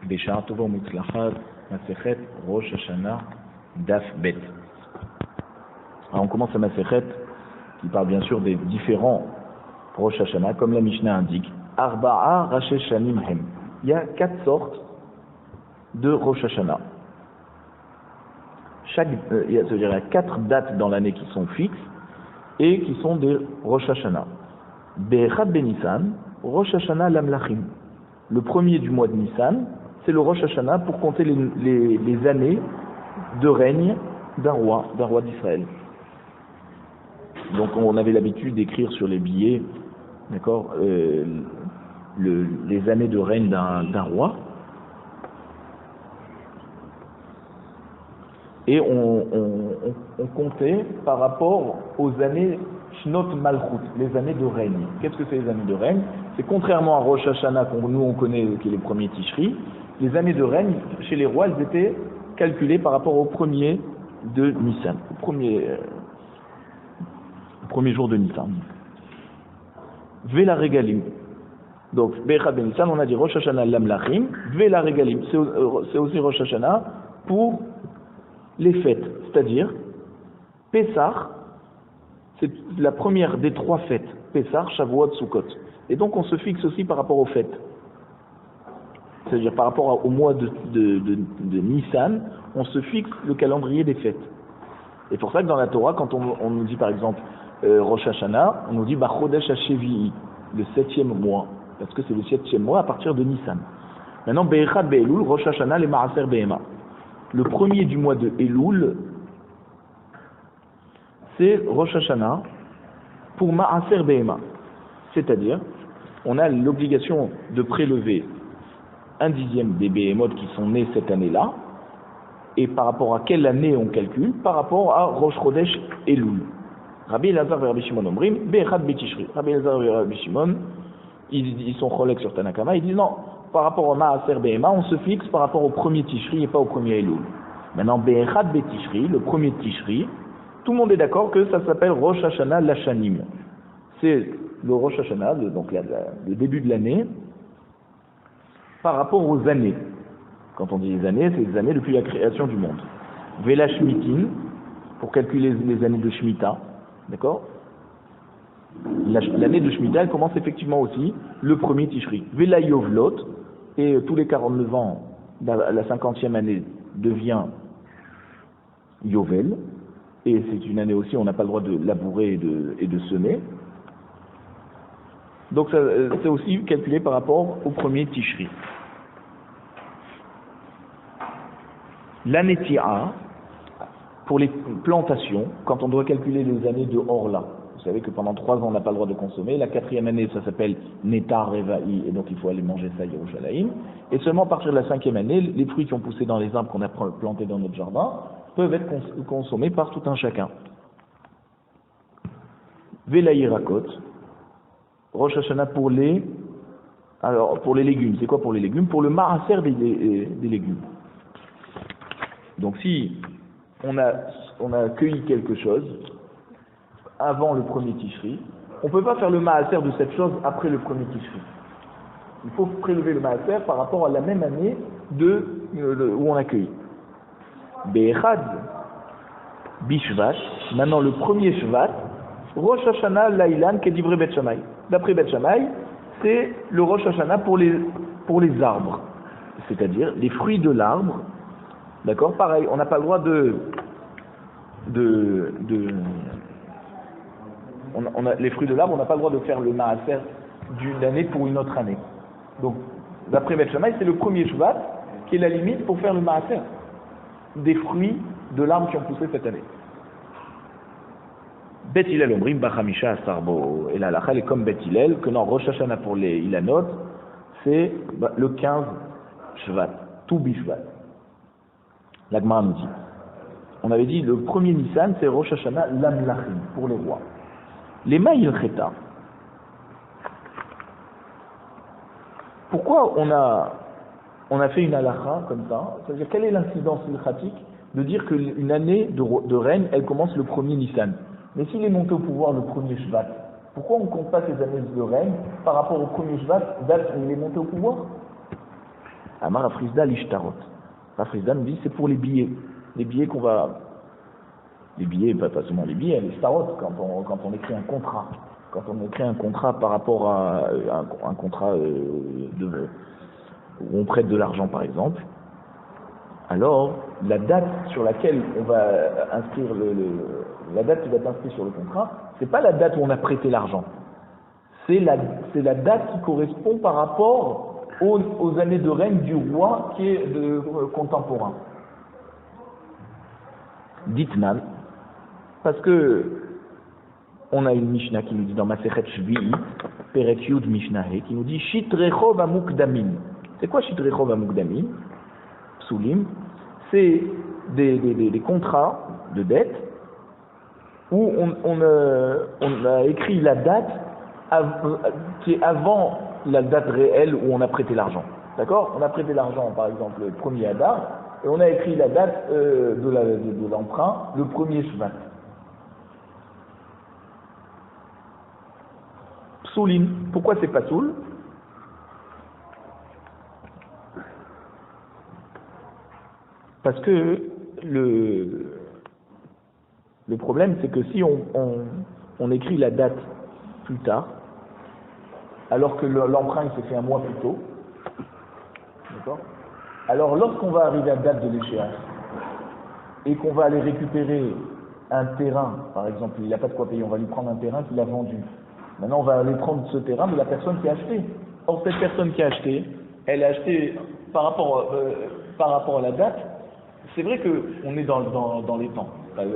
Béchar Tova Mutzlachat, Masechet Rosh Hashanah, Daf Bet. Alors on commence la Masechet qui parle bien sûr des différents Rosh Hashanah, comme la Mishnah indique. Arba'a Rashi Shanim Hem. Il y a 4 sortes de Rosh Hashanah. Il y a 4 dates dans l'année qui sont fixes et qui sont des Rosh Hashanah. Be'echad Benissan, Rosh Hashanah Lamlachim. Le premier du mois de Nissan, c'est le Rosh Hashanah pour compter les années de règne d'un roi d'Israël. Donc on avait l'habitude d'écrire sur les billets, d'accord, les années de règne d'un roi. Et on comptait par rapport aux années Shnot Malchut, les années de règne. Qu'est-ce que c'est les années de règne? C'est contrairement à Rosh Hashanah, nous on connaît, qui est les premiers Tishri, les années de règne, chez les rois, elles étaient calculées par rapport au premier de Nissan, au premier jour de Nissan. Vela Regalim. Donc, Be'echad Ben Nissan, on a dit Rosh Hashanah Lamlachim, Vela Regalim. C'est aussi Rosh Hashanah pour les fêtes, c'est-à-dire Pessah, c'est la première des 3 fêtes, Pessah, Shavuot, Sukkot. Et donc on se fixe aussi par rapport aux fêtes. C'est-à-dire par rapport au mois de Nissan, on se fixe le calendrier des fêtes. Et pour ça que dans la Torah, quand on nous dit par exemple Rosh Hashanah, on nous dit Chodesh HaShevi'i, le 7e mois, parce que c'est le 7e mois à partir de Nissan. Maintenant, Be'echad Be'elul, Rosh Hashanah, les Ma'aser Be'ema. Le premier du mois de Elul, c'est Rosh Hashanah pour Ma'aser Be'ema. C'est-à-dire, on a l'obligation de prélever 1/10 des Be'emot qui sont nés cette année-là. Et par rapport à quelle année on calcule? Par rapport à Rosh Chodesh Elul. Rabbi Elazar et Rabbi Shimon Omrim, Be'echad Betishri. Rabbi Elazar et Rabbi Shimon, ils sont cholek sur Tanakama, ils disent non, par rapport au Ma'aser Be'ema, on se fixe par rapport au premier Tishri et pas au premier Elul. Maintenant, Be'echad Betishri, le premier Tishri, tout le monde est d'accord que ça s'appelle Rosh Hashanah Lashanim. C'est le Rosh Hashanah, donc le début de l'année, par rapport aux années. Quand on dit les années, c'est les années depuis la création du monde. Vela Shmitin, pour calculer les années de Shemitah, d'accord? L'année de Shemitah, elle commence effectivement aussi le premier Tishri. Vela Yovlot, et tous les 49 ans, la 50e année devient Yovel, et c'est une année aussi où on n'a pas le droit de labourer et de semer. Donc c'est aussi calculé par rapport au premier Tishri. L'année Tira, pour les plantations, quand on doit calculer les années de Orla, vous savez que pendant 3 ans on n'a pas le droit de consommer, la 4e année ça s'appelle Netar Reva'i, et donc il faut aller manger ça à Yerushalayim, et seulement à partir de la 5e année, les fruits qui ont poussé dans les arbres qu'on a plantés dans notre jardin peuvent être consommés par tout un chacun. Vela Yirakot, Rosh Hashanah pour les légumes. C'est quoi pour les légumes? Pour le Ma'aser des légumes. Donc si on a cueilli quelque chose avant le premier Tishri, on ne peut pas faire le Ma'aser de cette chose après le premier Tishri. Il faut prélever le Ma'aser par rapport à la même année où on a cueilli. Be'echad Bishvat, maintenant le premier Shvat, Rosh Hashanah Lailan Kedivre Bet Shammai. D'après Bet Shammai, c'est le Rosh Hashanah pour les arbres, c'est-à-dire les fruits de l'arbre. D'accord? Pareil, on n'a pas le droit les fruits de l'arbre, on n'a pas le droit de faire le Ma'aser d'une année pour une autre année. Donc, d'après Bet Shammai, c'est le premier Shvat qui est la limite pour faire le Ma'aser des fruits de l'arbre qui ont poussé cette année. Bet Hillel Omrim Bachamisha Sarbo. Et la halakha est comme Bet Hillel, que non, Rosh Hashanah pour les Ilanot, c'est le 15 Shvat, tout Bishvat. La Gemara nous dit. On avait dit le premier Nissan, c'est Rosh Hashanah Lamlachim, pour les rois. Les Ma'il Cheta. Pourquoi on a fait une halakha comme ça? C'est-à-dire, quelle est l'incidence ilchatique de dire qu'une année de règne, elle commence le premier Nissan? Mais s'il est monté au pouvoir le premier Shvat, pourquoi on ne compte pas ces années de règne par rapport au premier Shvat, date où il est monté au pouvoir? Amar Afrizda l'ishtarot. Afrizda nous dit c'est pour les billets. Les billets qu'on va... Les billets, pas seulement les billets, les shtarot, quand on écrit un contrat. Quand on écrit un contrat par rapport à un contrat où on prête de l'argent par exemple, alors la date sur laquelle on va inscrire la date qui va être inscrite sur le contrat, c'est pas la date où on a prêté l'argent. C'est la date qui correspond par rapport aux années de règne du roi qui est contemporain. Ditman, parce que on a une Mishnah qui nous dit dans Masechet Shvi'i, Perek Yud Mishnah, qui nous dit Shitrechov Amukdamin. C'est quoi Shitrechov Amukdamin? Psulim, c'est des contrats de dette où on a écrit la date qui est avant la date réelle où on a prêté l'argent. D'accord? On a prêté l'argent, par exemple, le 1er Adar, et on a écrit la date de l'emprunt, le 1er Shvat. Psulim, pourquoi c'est pas soul? Parce que le problème, c'est que si on écrit la date plus tard, alors que l'emprunt s'est fait un mois plus tôt, d'accord? Alors lorsqu'on va arriver à la date de l'échéance et qu'on va aller récupérer un terrain, par exemple, il n'a pas de quoi payer, on va lui prendre un terrain qu'il a vendu. Maintenant, on va aller prendre ce terrain de la personne qui a acheté. Or, cette personne qui a acheté, elle a acheté par rapport à la date. C'est vrai qu'on est dans les temps.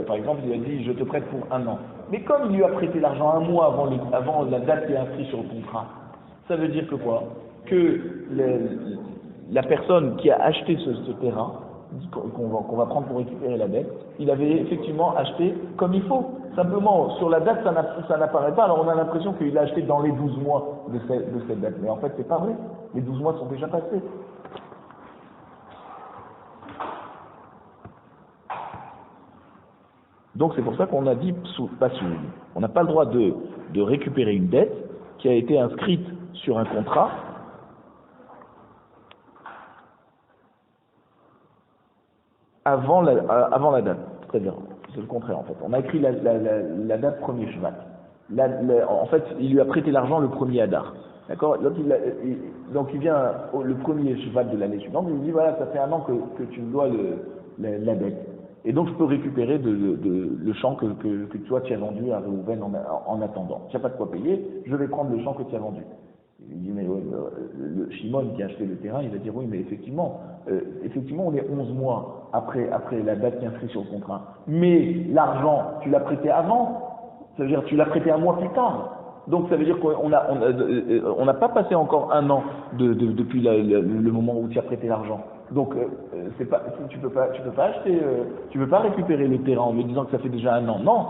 Par exemple, il a dit, je te prête pour 1 an. Mais comme il lui a prêté l'argent 1 mois avant la date qui est inscrite sur le contrat, ça veut dire que quoi? Que la personne qui a acheté ce terrain, qu'on va prendre pour récupérer la dette, il avait effectivement acheté comme il faut. Simplement, sur la date, ça n'apparaît pas. Alors on a l'impression qu'il a acheté dans les 12 mois de cette date. Mais en fait, c'est pas vrai. Les 12 mois sont déjà passés. Donc c'est pour ça qu'on a dit pas soul. On n'a pas le droit de récupérer une dette qui a été inscrite sur un contrat avant la date. Très bien. C'est le contraire en fait. On a écrit la date 1er Shvat. En fait, il lui a prêté l'argent le 1er Adar. D'accord? Donc il vient le 1er Shvat de l'année suivante, il lui dit voilà, ça fait 1 an que tu me dois la dette. Et donc je peux récupérer le champ que toi tu as vendu à Réhouven en attendant. Tu n'as pas de quoi payer, je vais prendre le champ que tu as vendu. Il dit mais ouais, le Shimon qui a acheté le terrain, il va dire oui mais effectivement on est 11 mois après la date qui est inscrite sur le contrat. Mais l'argent, tu l'as prêté avant, ça veut dire tu l'as prêté 1 mois plus tard. Donc ça veut dire qu'on n'a pas passé encore 1 an depuis le moment où tu as prêté l'argent. Donc tu peux pas acheter, tu peux pas récupérer le terrain en me disant que ça fait déjà 1 an. Non.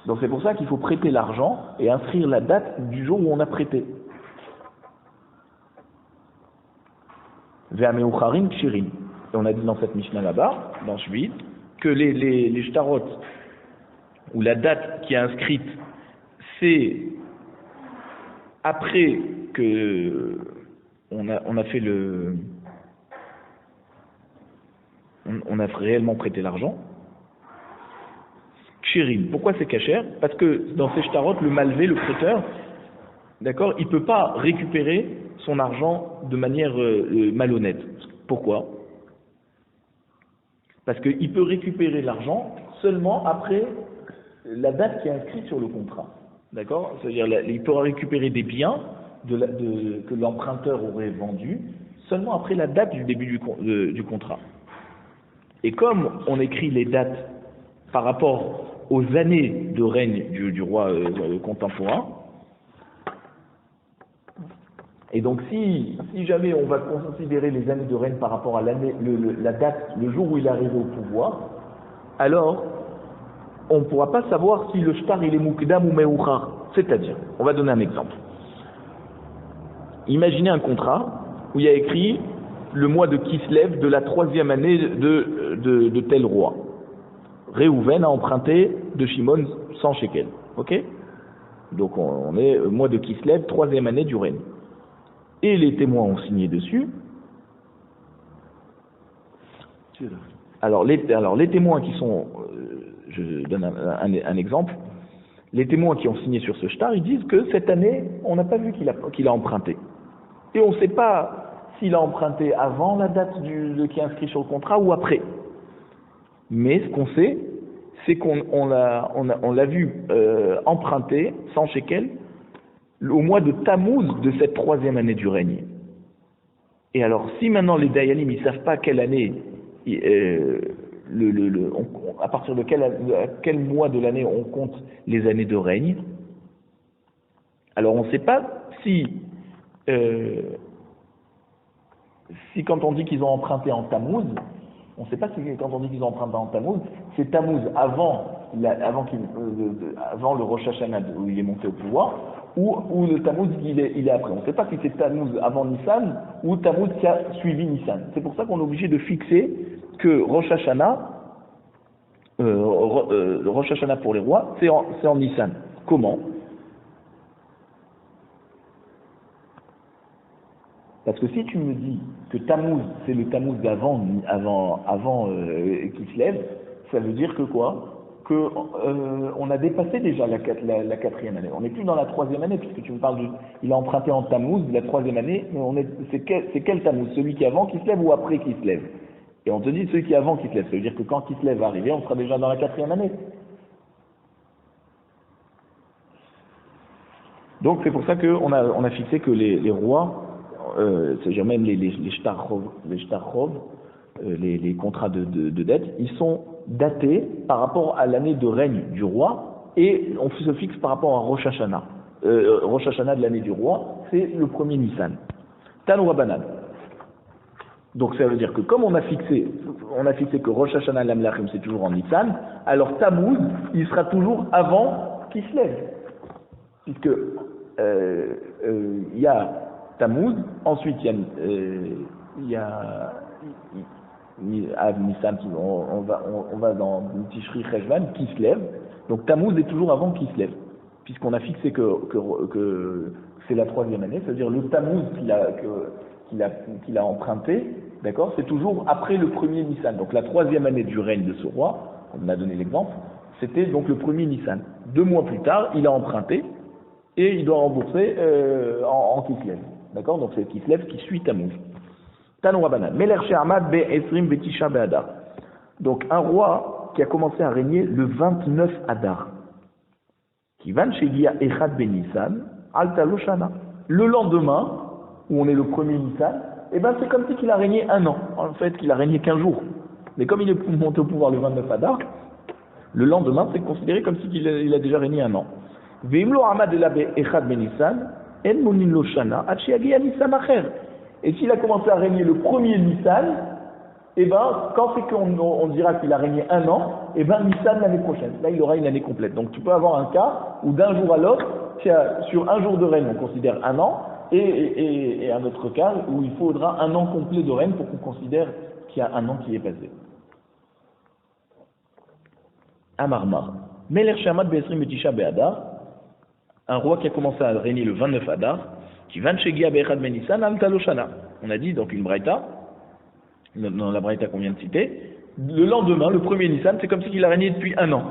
Donc c'est pour ça qu'il faut prêter l'argent et inscrire la date du jour où on a prêté. Ve'ameucharim kshirim. Et on a dit dans cette Mishnah là-bas, dans Shvit, que les shtarot, ou la date qui est inscrite, c'est après que on a fait on a réellement prêté l'argent. Kshirim. Pourquoi c'est kasher? Parce que dans ces shtarot, le malvé, le prêteur, d'accord, il peut pas récupérer son argent de manière malhonnête. Pourquoi? Parce qu'il peut récupérer l'argent seulement après la date qui est inscrite sur le contrat. D'accord? C'est-à-dire il pourra récupérer des biens que l'emprunteur aurait vendus seulement après la date du début du contrat. Et comme on écrit les dates par rapport aux années de règne du roi contemporain, et donc si jamais on va considérer les années de règne par rapport à la date, le jour où il est arrivé au pouvoir, alors on ne pourra pas savoir si le shtar il est mukdam ou meuchar. C'est-à-dire, on va donner un exemple. Imaginez un contrat où il y a écrit le mois de Kislev de la 3e année de tel roi. Réhouven a emprunté de Shimon 100 shekels. Ok? Donc on est au mois de Kislev, 3e année du règne. Et les témoins ont signé dessus Alors les témoins qui sont, je donne un exemple, les témoins qui ont signé sur ce shtar, ils disent que cette année, on n'a pas vu qu'il a emprunté. Et on ne sait pas s'il a emprunté avant la date qui est inscrit sur le contrat ou après. Mais ce qu'on sait, c'est qu'on l'a vu emprunter, sans shekel, au mois de Tammuz de cette 3e année du règne. Et alors, si maintenant les Dayalim ne savent pas quelle année, à partir de quel mois de l'année on compte les années de règne, alors on ne sait pas si quand on dit qu'ils ont emprunté en Tammuz, on ne sait pas si quand on dit qu'ils ont emprunté en Tammuz, c'est Tammuz avant le Rosh Hashanah où il est monté au pouvoir, ou le Tammuz il est après. On ne sait pas si c'est Tammuz avant Nissan ou Tammuz qui a suivi Nissan. C'est pour ça qu'on est obligé de fixer que Rosh Hashanah, le Rosh Hashanah pour les rois, c'est en Nissan. Comment? Parce que si tu me dis que Tammuz, c'est le Tammuz d'avant qui se lève, ça veut dire que quoi? On a dépassé déjà la 4e année. On n'est plus dans la 3e année, puisque tu me parles il a emprunté en Tammuz, la 3e année, mais c'est quel Tammuz? Celui qui est avant qui se lève ou après qui se lève? Et on te dit celui qui est avant qui se lève. Ça veut dire que quand qui se lève va arriver, on sera déjà dans la 4e année. Donc c'est pour ça qu'on a fixé que les rois, c'est-à-dire même les shtarchov, les contrats de dette, ils sont datés par rapport à l'année de règne du roi, et on se fixe par rapport à Rosh Hashanah. Rosh Hashanah de l'année du roi, c'est le premier Nissan. Tanu Rabbanan. Donc ça veut dire que comme on a fixé que Rosh Hashanah l'Amlachim c'est toujours en Nissan, alors Tammuz, il sera toujours avant qui se lève. Puisque il y a Tammuz, ensuite il y a Nissan, on va dans Tishri Cheshvan qui se lève. Donc Tammuz est toujours avant qui se lève, puisqu'on a fixé que c'est la 3e année, c'est-à-dire le Tammuz qu'il a emprunté, d'accord, c'est toujours après le premier Nissan. Donc la 3e année du règne de ce roi, on a donné l'exemple, c'était donc le premier Nissan. 2 mois plus tard, il a emprunté et il doit rembourser en Kislev. D'accord, donc c'est Kislev qui suit Tammuz. Tanu Rabbanan. Meler She'amad be'esrim be'tisha be'adar. Donc un roi qui a commencé à régner le 29 Adar. Kivan shegia echad ben Nissan alta lo shana. Le lendemain, où on est le premier Nissan, eh ben c'est comme si qu'il a régné 1 an. En fait, qu'il a régné 15 jours. Mais comme il est monté au pouvoir le 29 Adar, le lendemain, c'est considéré comme si il a déjà régné 1 an. Ve'imlo amad ela be'echad ben Nissan en monin lo shana ad sheyagia Nissan acher. Et s'il a commencé à régner le premier Nissan, eh ben, quand c'est qu'on dira qu'il a régné 1 an, eh ben, Nissan l'année prochaine. Là, il aura une année complète. Donc, tu peux avoir un cas où d'un jour à l'autre, sur un jour de règne, on considère 1 an, et un autre cas où il faudra 1 an complet de règne pour qu'on considère qu'il y a 1 an qui est passé. Amarmar. Meler Shamad Be'esrim Betisha Be'adar, un roi qui a commencé à régner le 29 Adar, qui van shegia be'echad ben Nissan al taloshana. On a dit donc une braïta, dans la braïta qu'on vient de citer, le lendemain, le premier Nissan, c'est comme s'il a régné depuis 1 an.